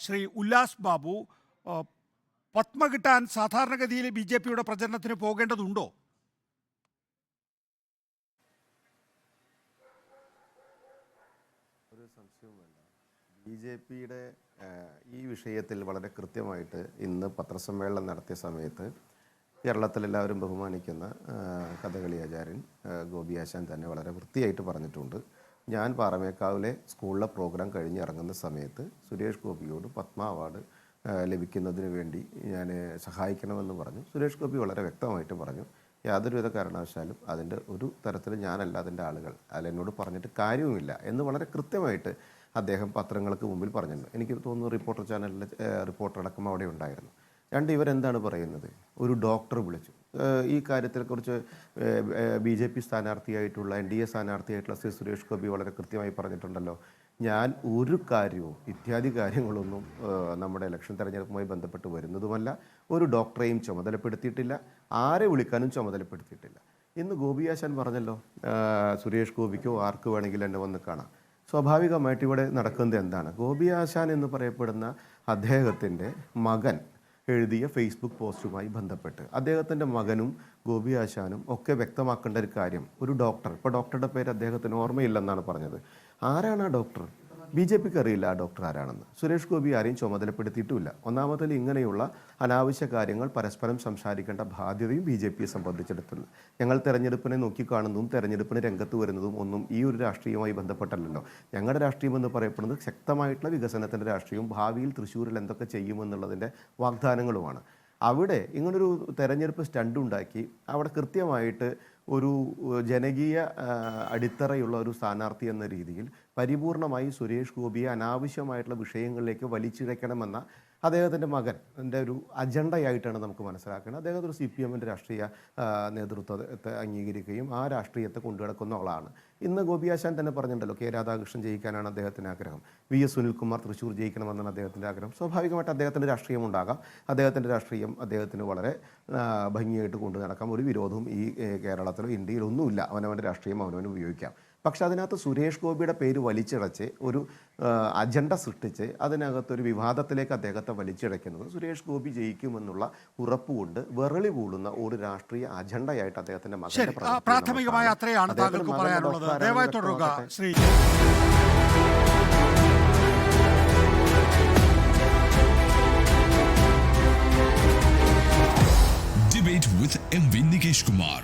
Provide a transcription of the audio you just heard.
ശ്രീ ഉല്ലാസ് ബാബു, പത്മ കിട്ടാൻ സാധാരണഗതിയിൽ ബി.ജെ.പിയുടെ പ്രചരണത്തിന് പോകേണ്ടതുണ്ടോ? ഒരു സംശയവും വേണ്ട. ബി.ജെ.പിയുടെ ഈ വിഷയത്തിൽ വളരെ കൃത്യമായിട്ട് ഇന്ന് പത്രസമ്മേളനം നടത്തിയ സമയത്ത് കേരളത്തിലെല്ലാവരും ബഹുമാനിക്കുന്ന കഥകളി ആചാര്യൻ ഗോപി ആശാൻ തന്നെ വളരെ വൃത്തിയായിട്ട് പറഞ്ഞിട്ടുണ്ട്. ഞാൻ പാറമേക്കാവിലെ സ്കൂളിലെ പ്രോഗ്രാം കഴിഞ്ഞിറങ്ങുന്ന സമയത്ത് സുരേഷ് ഗോപിയോട് പത്മ അവാർഡ് ലഭിക്കുന്നതിന് വേണ്ടി ഞാൻ സഹായിക്കണമെന്ന് പറഞ്ഞു. സുരേഷ് ഗോപി വളരെ വ്യക്തമായിട്ട് പറഞ്ഞു, യാതൊരുവിധ കാരണവശാലും അതിൻ്റെ ഒരു തരത്തിൽ ഞാനല്ല അതിൻ്റെ ആളുകൾ, അതിലെന്നോട് പറഞ്ഞിട്ട് കാര്യവുമില്ല എന്ന് വളരെ കൃത്യമായിട്ട് അദ്ദേഹം പത്രങ്ങൾക്ക് മുമ്പിൽ പറഞ്ഞിട്ടുണ്ട്. എനിക്ക് തോന്നുന്നു റിപ്പോർട്ടർ ചാനലിലെ റിപ്പോർട്ടർ അടക്കം അവിടെ ഉണ്ടായിരുന്നു. ഇവരെന്താണ് പറയുന്നത്? ഒരു ഡോക്ടർ വിളിച്ചു. ഈ കാര്യത്തെക്കുറിച്ച് ബി.ജെ.പി സ്ഥാനാർത്ഥിയായിട്ടുള്ള NDA സ്ഥാനാർത്ഥിയായിട്ടുള്ള ശ്രീ സുരേഷ് ഗോപി വളരെ കൃത്യമായി പറഞ്ഞിട്ടുണ്ടല്ലോ, ഞാൻ ഒരു കാര്യവും ഇത്യാദി കാര്യങ്ങളൊന്നും നമ്മുടെ ഇലക്ഷൻ തെരഞ്ഞെടുപ്പുമായി ബന്ധപ്പെട്ട് വരുന്നതുമല്ല, ഒരു ഡോക്ടറെയും ചുമതലപ്പെടുത്തിയിട്ടില്ല, ആരെ വിളിക്കാനും ചുമതലപ്പെടുത്തിയിട്ടില്ല. ഇന്ന് ഗോപി ആശാൻ പറഞ്ഞല്ലോ, സുരേഷ് ഗോപിക്കോ ആർക്ക് വേണമെങ്കിലും എന്നെ വന്ന് കാണാം. സ്വാഭാവികമായിട്ട് ഇവിടെ നടക്കുന്നത് എന്താണ്? ഗോപി ആശാൻ എന്ന് പറയപ്പെടുന്ന അദ്ദേഹത്തിൻ്റെ മകൻ എഴുതിയ ഫേസ്ബുക്ക് പോസ്റ്റുമായി ബന്ധപ്പെട്ട് അദ്ദേഹത്തിൻ്റെ മകനും ഗോപി ആശാനും ഒക്കെ വ്യക്തമാക്കേണ്ട ഒരു കാര്യം, ഒരു ഡോക്ടർ, ഇപ്പോൾ ഡോക്ടറുടെ പേര് അദ്ദേഹത്തിന് ഓർമ്മയില്ലെന്നാണ് പറഞ്ഞത്. ആരാണ് ആ ഡോക്ടർ? ബി.ജെ.പിക്ക് അറിയില്ല ആ ഡോക്ടർ ആരാണെന്ന്. സുരേഷ് ഗോപി ആരെയും ചുമതലപ്പെടുത്തിയിട്ടുമില്ല. ഒന്നാമതിൽ ഇങ്ങനെയുള്ള അനാവശ്യ കാര്യങ്ങൾ പരസ്പരം സംസാരിക്കേണ്ട ബാധ്യതയും ബി.ജെ.പിയെ സംബന്ധിച്ചിടത്തുണ്ട്. ഞങ്ങൾ തെരഞ്ഞെടുപ്പിനെ നോക്കിക്കാണുന്നതും തെരഞ്ഞെടുപ്പിന് രംഗത്ത് വരുന്നതും ഒന്നും ഈ ഒരു രാഷ്ട്രീയവുമായി ബന്ധപ്പെട്ടല്ലല്ലോ. ഞങ്ങളുടെ രാഷ്ട്രീയം എന്ന് പറയപ്പെടുന്നത് ശക്തമായിട്ടുള്ള വികസനത്തിൻ്റെ രാഷ്ട്രീയവും ഭാവിയിൽ തൃശ്ശൂരിൽ എന്തൊക്കെ ചെയ്യുമെന്നുള്ളതിൻ്റെ വാഗ്ദാനങ്ങളുമാണ്. അവിടെ ഇങ്ങനൊരു തെരഞ്ഞെടുപ്പ് സ്റ്റണ്ടുണ്ടാക്കി അവിടെ കൃത്യമായിട്ട് ഒരു ജനകീയ അടിത്തറയുള്ള ഒരു സ്ഥാനാർത്ഥി എന്ന രീതിയിൽ പരിപൂർണമായി സുരേഷ് ഗോപിയെ അനാവശ്യമായിട്ടുള്ള വിഷയങ്ങളിലേക്ക് വലിച്ചിഴക്കണമെന്ന അദ്ദേഹത്തിൻ്റെ മകൻ്റെ ഒരു അജണ്ടയായിട്ടാണ് നമുക്ക് മനസ്സിലാക്കുന്നത്. അദ്ദേഹം ഒരു CPM-ൻ്റെ രാഷ്ട്രീയ നേതൃത്വത്തെ അംഗീകരിക്കുകയും ആ രാഷ്ട്രീയത്തെ കൊണ്ടുനടക്കുന്ന ആളാണ്. ഇന്ന് ഗോപി ആശാൻ തന്നെ പറഞ്ഞിട്ടുണ്ടല്ലോ, K. രാധാകൃഷ്ണൻ ജയിക്കാനാണ് അദ്ദേഹത്തിൻ്റെ ആഗ്രഹം, V.S. സുനിൽകുമാർ തൃശ്ശൂർ ജയിക്കണമെന്നാണ് അദ്ദേഹത്തിൻ്റെ ആഗ്രഹം. സ്വാഭാവികമായിട്ട് അദ്ദേഹത്തിൻ്റെ രാഷ്ട്രീയം ഉണ്ടാകാം, അദ്ദേഹത്തിൻ്റെ രാഷ്ട്രീയം അദ്ദേഹത്തിന് വളരെ ഭംഗിയായിട്ട് കൊണ്ടു നടക്കാം. ഒരു വിരോധവും ഈ കേരളത്തിലോ ഇന്ത്യയിലോ ഒന്നുമില്ല. അവനവൻ്റെ രാഷ്ട്രീയം അവനവന് ഉപയോഗിക്കാം. പക്ഷെ അതിനകത്ത് സുരേഷ് ഗോപിയുടെ പേര് വലിച്ചിഴച്ച് ഒരു അജണ്ട സൃഷ്ടിച്ച് അതിനകത്തൊരു വിവാദത്തിലേക്ക് അദ്ദേഹത്തെ വലിച്ചിഴയ്ക്കുന്നത് സുരേഷ് ഗോപി ജയിക്കുമെന്നുള്ള ഉറപ്പുകൊണ്ട് വിറളി പൂളുന്ന ഒരു രാഷ്ട്രീയ അജണ്ടയായിട്ട് അദ്ദേഹത്തിന്റെ മകന്റെ പ്രാഥമികമായ അത്രയാണ് താങ്കൾക്ക് പറയാനുള്ളത്. ദയവായി തുടരുക Shri. Debate with M.V. Nikesh Kumar.